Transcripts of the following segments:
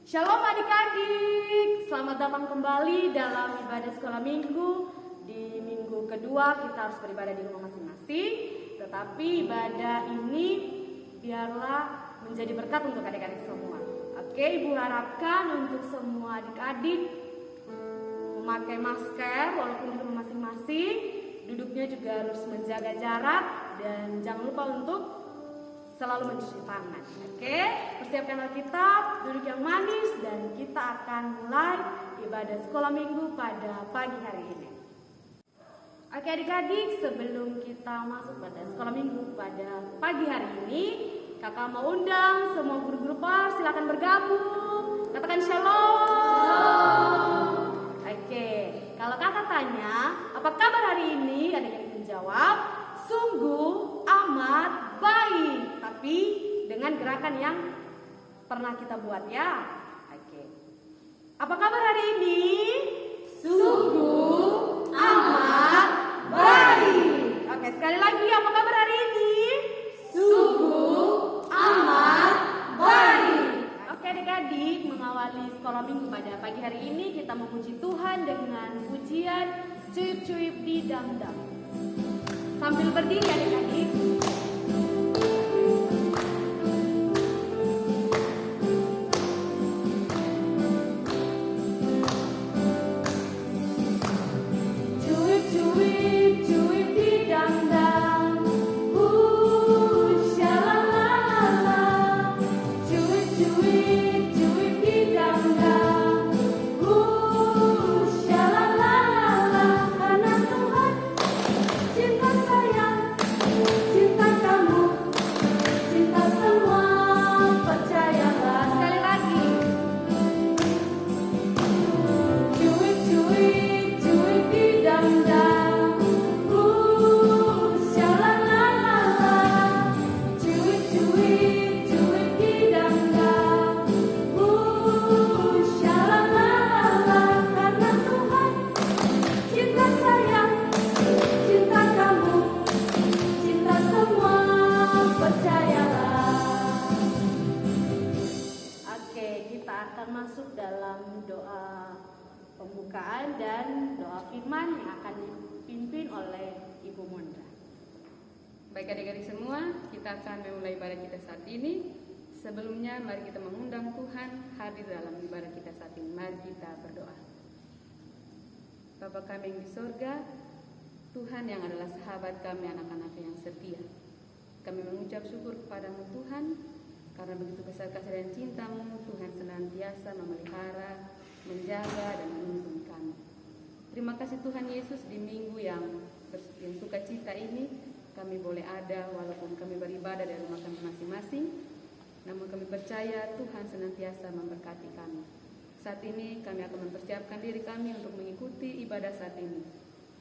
Shalom adik-adik, selamat datang kembali dalam ibadah sekolah minggu. Di minggu kedua kita harus beribadah di rumah masing-masing. Tetapi ibadah ini biarlah menjadi berkat untuk adik-adik semua. Oke, Ibu harapkan untuk semua adik-adik memakai masker walaupun di rumah masing-masing. Duduknya juga harus menjaga jarak dan jangan lupa untuk selalu mencuci tangan. Oke, persiapkan Alkitab, duduk yang manis, dan kita akan mulai ibadah sekolah minggu pada pagi hari ini. Oke adik-adik, sebelum kita masuk pada sekolah minggu pada pagi hari ini, kakak mau undang semua guru-guru PAR, silakan bergabung. Katakan shalom. Oke, kalau kakak tanya, apa kabar hari ini? Adik-adik menjawab, sungguh amat baik, tapi dengan gerakan yang pernah kita buat ya. Oke. Apa kabar hari ini? Sungguh amat baik. Oke, sekali lagi, apa kabar hari ini? Sungguh amat baik. Oke adik-adik, mengawali sekolah minggu pada pagi hari ini kita memuji Tuhan dengan pujian cuip-cuip di dam-dam. Sambil berdiri adik-adik. Pembukaan dan doa firman yang akan dipimpin oleh Ibu Mondra. Baik adik-adik semua, kita akan memulai ibadah kita saat ini. Sebelumnya mari kita mengundang Tuhan hadir dalam ibadah kita saat ini. Mari kita berdoa. Bapa kami yang di sorga, Tuhan yang adalah sahabat kami, anak-anak yang setia. Kami mengucap syukur kepadamu Tuhan, karena begitu besar kasih dan cintamu, Tuhan senantiasa memelihara, menjaga dan menuntun kami. Terima kasih Tuhan Yesus, di minggu yang sukacita ini kami boleh ada walaupun kami beribadah dari rumah kami masing-masing. Namun kami percaya Tuhan senantiasa memberkati kami. Saat ini kami akan mempersiapkan diri kami untuk mengikuti ibadah saat ini.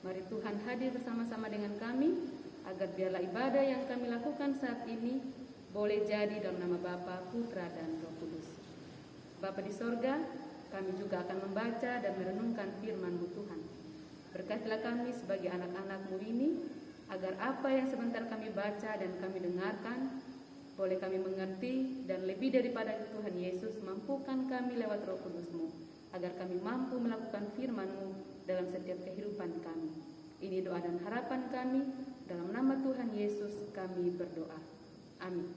Mari Tuhan hadir bersama-sama dengan kami, agar biarlah ibadah yang kami lakukan saat ini boleh jadi dalam nama Bapa, Putra, dan Roh Kudus. Bapa di sorga, kami juga akan membaca dan merenungkan firman-Mu Tuhan. Berkatilah kami sebagai anak-anak-Mu ini, agar apa yang sebentar kami baca dan kami dengarkan, boleh kami mengerti, dan lebih daripada itu Tuhan Yesus, mampukan kami lewat Roh Kudus-Mu, agar kami mampu melakukan firman-Mu dalam setiap kehidupan kami. Ini doa dan harapan kami, dalam nama Tuhan Yesus kami berdoa. Amin.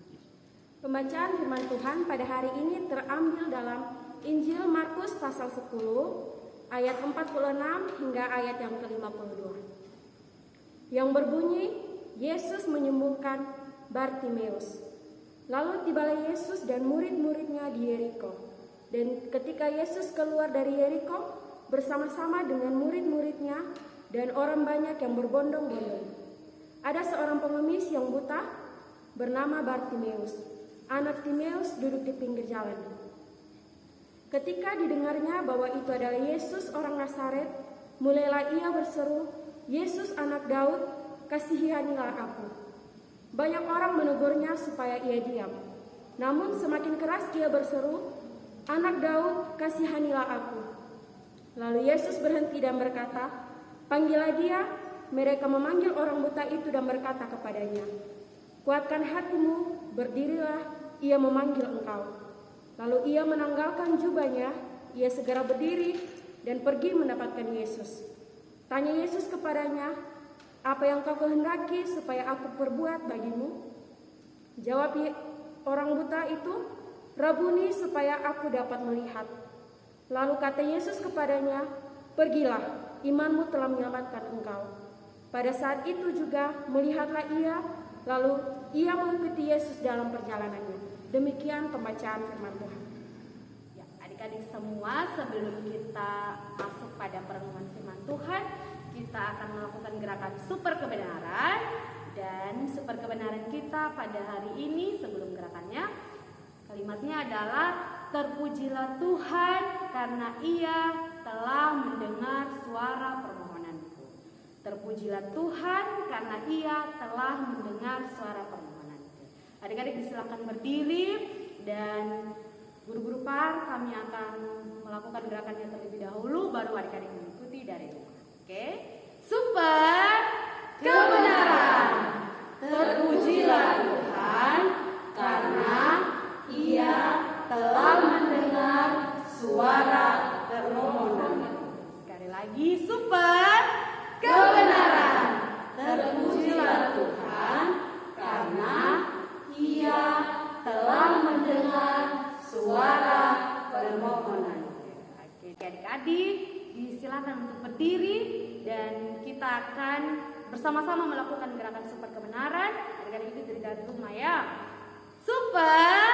Pembacaan firman Tuhan pada hari ini terambil dalam Injil Markus pasal 10 ayat 46 hingga ayat yang ke-52. Yang berbunyi, Yesus menyembuhkan Bartimeus. Lalu tibalah Yesus dan murid-muridnya di Yeriko. Dan ketika Yesus keluar dari Yeriko bersama-sama dengan murid-muridnya dan orang banyak yang berbondong-bondong, ada seorang pengemis yang buta bernama Bartimeus. Anak Timeus duduk di pinggir jalan. Ketika didengarnya bahwa itu adalah Yesus orang Nazaret, mulailah ia berseru, "Yesus anak Daud, kasihanilah aku." Banyak orang menegurnya supaya ia diam. Namun semakin keras ia berseru, "Anak Daud, kasihanilah aku." Lalu Yesus berhenti dan berkata, "Panggillah dia." Mereka memanggil orang buta itu dan berkata kepadanya, "Kuatkan hatimu, berdirilah, ia memanggil engkau." Lalu ia menanggalkan jubahnya, ia segera berdiri dan pergi mendapatkan Yesus. Tanya Yesus kepadanya, "Apa yang kau kehendaki supaya aku perbuat bagimu?" Jawab orang buta itu, "Rabuni, supaya aku dapat melihat." Lalu kata Yesus kepadanya, "Pergilah, imanmu telah menyelamatkan engkau." Pada saat itu juga melihatlah ia, lalu ia mengikuti Yesus dalam perjalanannya. Demikian pembacaan firman Tuhan. Ya, adik-adik semua, sebelum kita masuk pada perenungan firman Tuhan, kita akan melakukan gerakan super kebenaran. Dan super kebenaran kita pada hari ini, sebelum gerakannya, kalimatnya adalah, "Terpujilah Tuhan karena Ia telah mendengar suara permohonanku." Terpujilah Tuhan karena Ia telah mendengar suara permohonanku. Adik-adik disilakan berdiri, dan guru-guru par kami akan melakukan gerakannya terlebih dahulu, baru adik-adik mengikuti dari rumah. Oke? Super kebenaran. Terpujilah Tuhan karena Ia telah mendengar suara permohonanku. Sekali lagi, super kebenaran. Terpujilah Tuhan karena Ia telah mendengar suara permohonanku. Oke, adik-adik disilakan untuk berdiri, dan kita akan bersama-sama melakukan gerakan super kebenaran. Adik-adik itu dari rumah ya. Super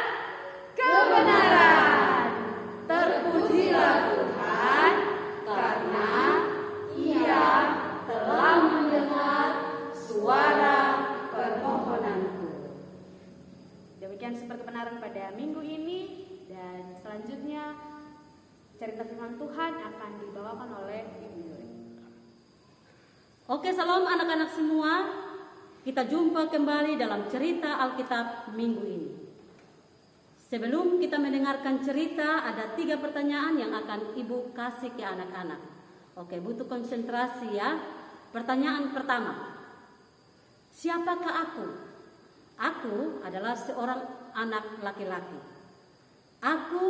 kebenaran. Terpujilah Tuhan karena Ia telah mendengar suara permohonanku. Demikian super kebenaran pada minggu ini, dan selanjutnya cerita firman Tuhan akan dibawakan oleh Ibu Yuri. Oke, salam anak-anak semua. Kita jumpa kembali dalam cerita Alkitab minggu ini. Sebelum kita mendengarkan cerita, ada 3 pertanyaan yang akan Ibu kasih ke anak-anak. Oke, butuh konsentrasi ya. Pertanyaan pertama, siapakah aku? Aku adalah seorang anak laki-laki. Aku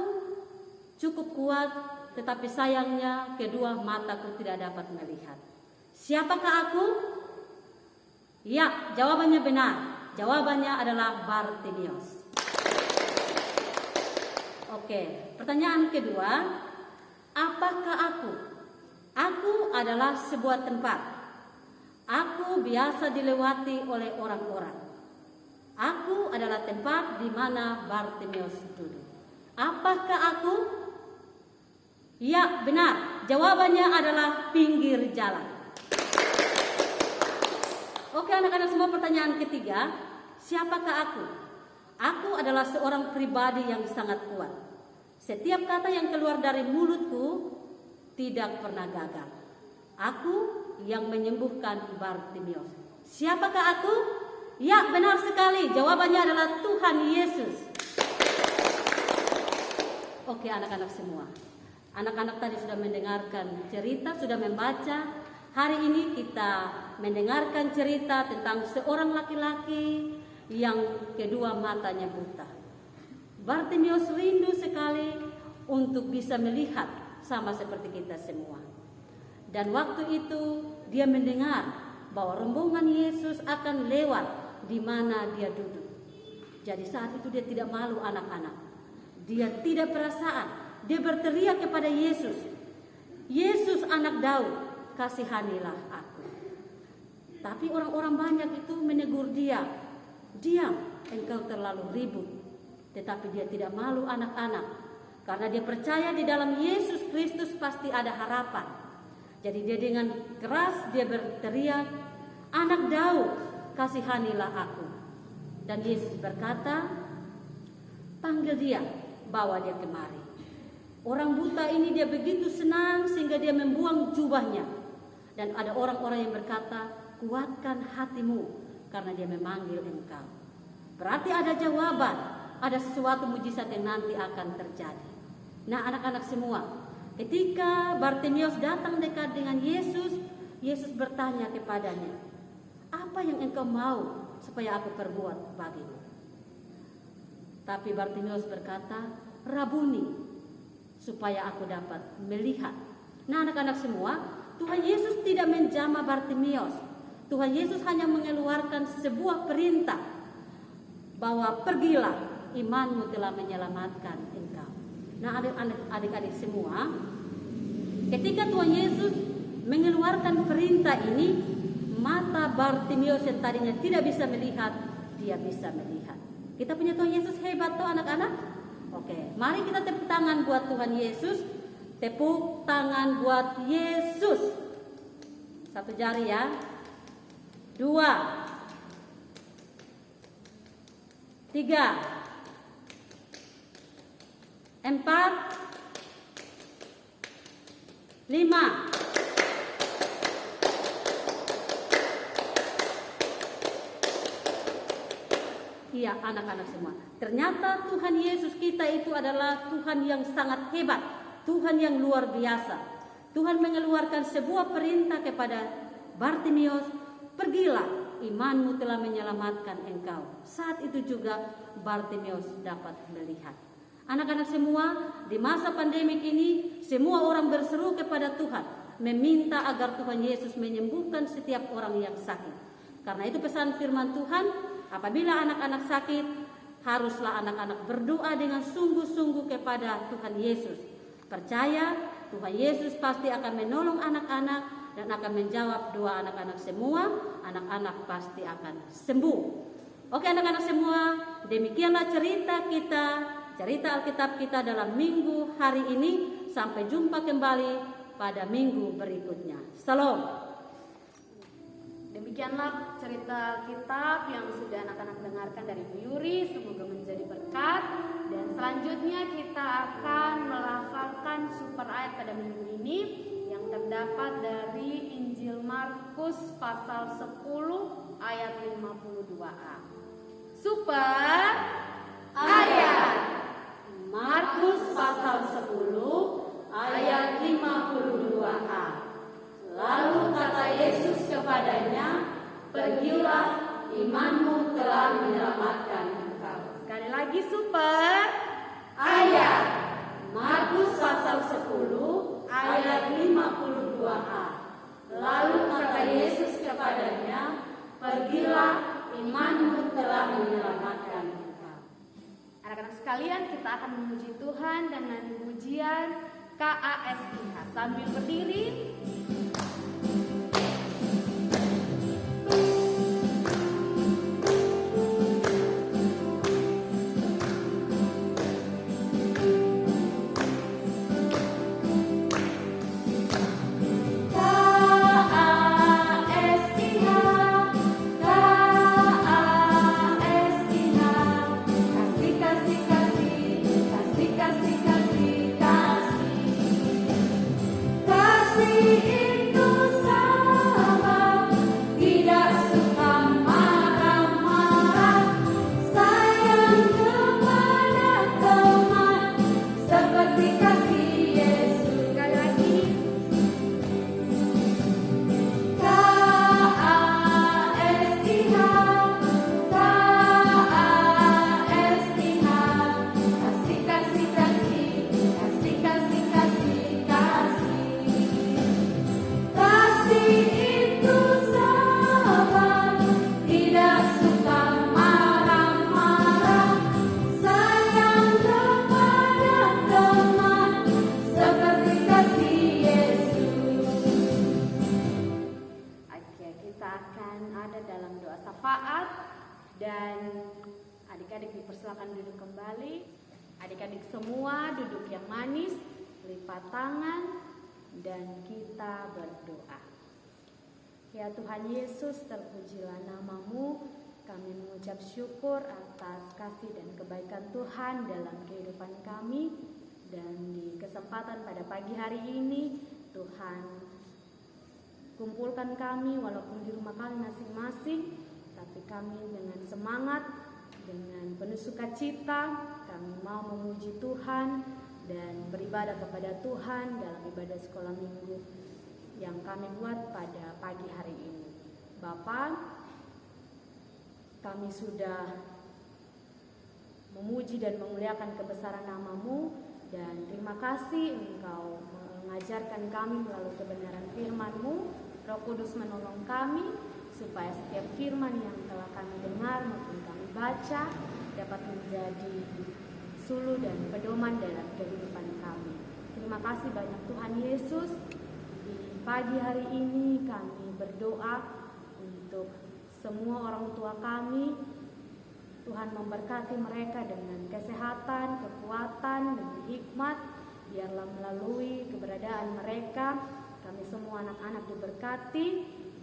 cukup kuat, tetapi sayangnya kedua mataku tidak dapat melihat. Siapakah aku? Ya, jawabannya benar. Jawabannya adalah Bartimius. Oke, pertanyaan kedua, apakah aku? Aku adalah sebuah tempat. Aku biasa dilewati oleh orang-orang. Aku adalah tempat di mana Bartimius duduk. Apakah aku? Ya, benar. Jawabannya adalah pinggir jalan. Oke, anak-anak semua, pertanyaan ketiga, siapakah aku? Aku adalah seorang pribadi yang sangat kuat. Setiap kata yang keluar dari mulutku tidak pernah gagal. Aku yang menyembuhkan Bartimius. Siapakah aku? Ya, benar sekali. Jawabannya adalah Tuhan Yesus. Oke, anak-anak semua. Anak-anak tadi sudah mendengarkan cerita, sudah membaca. Hari ini kita mendengarkan cerita tentang seorang laki-laki yang kedua matanya buta. Bartimius rindu sekali untuk bisa melihat sama seperti kita semua. Dan waktu itu dia mendengar bahwa rombongan Yesus akan lewat di mana dia duduk. Jadi saat itu dia tidak malu, anak-anak. Dia tidak perasaan. Dia berteriak kepada Yesus, "Yesus anak Daud, kasihanilah aku." Tapi orang-orang banyak itu menegur dia, "Diam, engkau terlalu ribut." Tetapi dia tidak malu, anak-anak, karena dia percaya di dalam Yesus Kristus pasti ada harapan. Jadi dia dengan keras dia berteriak, "Anak Daud, kasihanilah aku." Dan Yesus berkata, "Panggil dia, bawa dia kemari." Orang buta ini dia begitu senang sehingga dia membuang jubahnya. Dan ada orang-orang yang berkata, "Kuatkan hatimu karena dia memanggil engkau." Berarti ada jawaban, ada sesuatu mujizat yang nanti akan terjadi. Nah, anak-anak semua, ketika Bartimius datang dekat dengan Yesus, Yesus bertanya kepadanya, "Apa yang engkau mau supaya aku perbuat bagimu?" Tapi Bartimius berkata, Rabuni, supaya aku dapat melihat. Nah anak-anak semua, Tuhan Yesus tidak menjamah Bartimeus. Tuhan Yesus hanya mengeluarkan sebuah perintah bahwa pergilah, imanmu telah menyelamatkan engkau. Nah adik-adik semua, ketika Tuhan Yesus mengeluarkan perintah ini, mata Bartimeus yang tadinya tidak bisa melihat, dia bisa melihat. Kita punya Tuhan Yesus hebat toh anak-anak. Oke, mari kita tepuk tangan buat Tuhan Yesus. Tepuk tangan buat Yesus. Satu jari ya. 2, 3, 4, 5. Iya anak-anak semua, ternyata Tuhan Yesus kita itu adalah Tuhan yang sangat hebat, Tuhan yang luar biasa. Tuhan mengeluarkan sebuah perintah kepada Bartimeus, pergilah, imanmu telah menyelamatkan engkau. Saat itu juga Bartimeus dapat melihat. Anak-anak semua, di masa pandemik ini semua orang berseru kepada Tuhan, meminta agar Tuhan Yesus menyembuhkan setiap orang yang sakit. Karena itu pesan firman Tuhan, apabila anak-anak sakit, haruslah anak-anak berdoa dengan sungguh-sungguh kepada Tuhan Yesus. Percaya Tuhan Yesus pasti akan menolong anak-anak dan akan menjawab doa anak-anak semua. Anak-anak pasti akan sembuh. Oke anak-anak semua, demikianlah cerita kita, cerita Alkitab kita dalam minggu hari ini. Sampai jumpa kembali pada minggu berikutnya. Salam. Demikianlah cerita Alkitab yang sudah anak-anak dengarkan dari Bu Yuri, semoga menjadi berkat. Dan selanjutnya kita akan melafalkan super ayat pada minggu ini yang terdapat dari Injil Markus pasal 10 ayat 52a. Super ayat Markus pasal 10 ayat 52a. Lalu kata Yesus kepadanya, pergilah, imanmu telah menyelamatkan engkau. Sekali lagi super Ayat Markus pasal 10 ayat 52a. Lalu kata Yesus kepadanya, pergilah, imanmu telah menyelamatkan engkau. Anak-anak sekalian, kita akan memuji Tuhan dengan pujian KASIH. Sambil berdiri, dan adik-adik dipersilakan duduk kembali. Adik-adik semua duduk yang manis, lipat tangan, dan kita berdoa. Ya Tuhan Yesus, terpujilah nama-Mu. Kami mengucap syukur atas kasih dan kebaikan Tuhan dalam kehidupan kami. Dan di kesempatan pada pagi hari ini, Tuhan kumpulkan kami walaupun di rumah kami masing-masing, tapi kami dengan semangat, dengan penuh sukacita, kami mau memuji Tuhan dan beribadah kepada Tuhan dalam ibadah sekolah minggu yang kami buat pada pagi hari ini. Bapa, kami sudah memuji dan memuliakan kebesaran nama-Mu, dan terima kasih Engkau mengajarkan kami melalui kebenaran firman-Mu. Roh Kudus menolong kami supaya setiap firman yang telah kami dengar maupun kami baca dapat menjadi suluh dan pedoman dalam kehidupan kami. Terima kasih banyak Tuhan Yesus. Di pagi hari ini kami berdoa untuk semua orang tua kami. Tuhan memberkati mereka dengan kesehatan, kekuatan, dengan hikmat. Biarlah melalui keberadaan mereka, kami semua anak-anak diberkati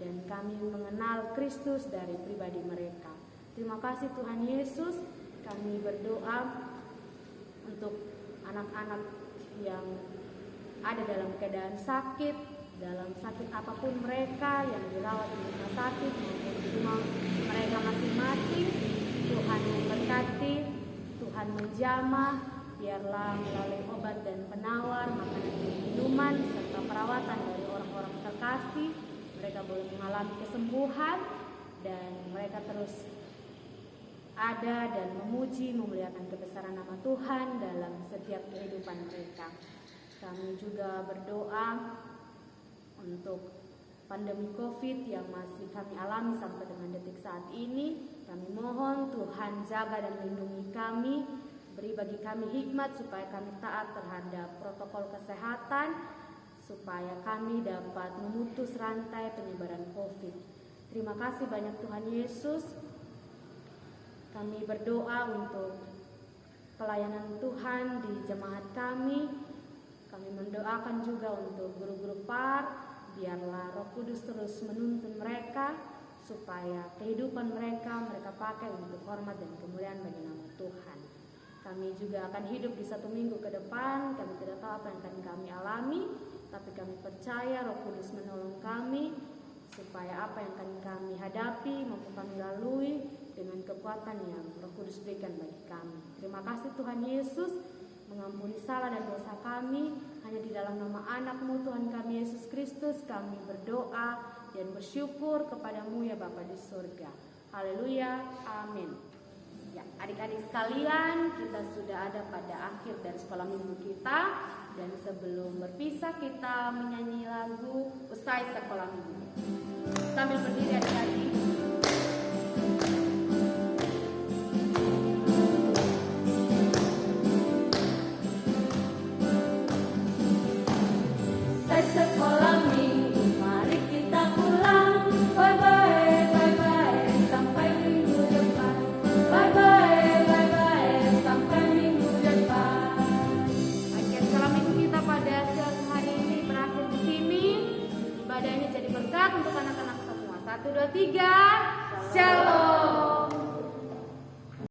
dan kami mengenal Kristus dari pribadi mereka. Terima kasih Tuhan Yesus. Kami berdoa untuk anak-anak yang ada dalam keadaan sakit, dalam sakit apapun mereka yang dirawat di rumah sakit maupun di rumah mereka masing-masing. Tuhan memberkati, Tuhan menjamah, biarlah melalui obat dan penawar, makanan dan minuman, serta perawatan dari orang-orang terkasih, mereka boleh mengalami kesembuhan dan mereka terus ada dan memuji, memuliakan kebesaran nama Tuhan dalam setiap kehidupan mereka. Kami juga berdoa untuk pandemi COVID yang masih kami alami sampai dengan detik saat ini. Kami mohon Tuhan jaga dan lindungi kami, beri bagi kami hikmat supaya kami taat terhadap protokol kesehatan, supaya kami dapat memutus rantai penyebaran COVID. Terima kasih banyak Tuhan Yesus. Kami berdoa untuk pelayanan Tuhan di jemaat kami. Kami mendoakan juga untuk guru-guru PAR, biarlah Roh Kudus terus menuntun mereka supaya kehidupan mereka pakai untuk hormat dan kemuliaan bagi nama Tuhan. Kami juga akan hidup di 1 minggu ke depan. Kami tidak tahu apa yang akan kami alami, tapi kami percaya Roh Kudus menolong kami supaya apa yang akan kami hadapi maupun kami lalui dengan kekuatan yang Roh Kudus berikan bagi kami. Terima kasih Tuhan Yesus, mengampuni salah dan dosa kami. Hanya di dalam nama anak-Mu Tuhan kami Yesus Kristus kami berdoa dan bersyukur kepadamu ya Bapa di surga. Haleluya, amin. Ya, adik-adik sekalian, kita sudah ada pada akhir dari sekolah minggu kita. Dan sebelum berpisah kita menyanyi lagu Usai Sekolah Minggu. Sambil berdiri adik-adik. Sekolah minggu, mari kita pulang. Bye-bye, bye-bye, sampai minggu depan. Bye-bye, bye-bye, sampai minggu depan. Akhir sekolah minggu kita pada siang hari ini berakhir di sini. Ibadah ini jadi berkat untuk anak-anak semua. 1, 2, 3, Shalom.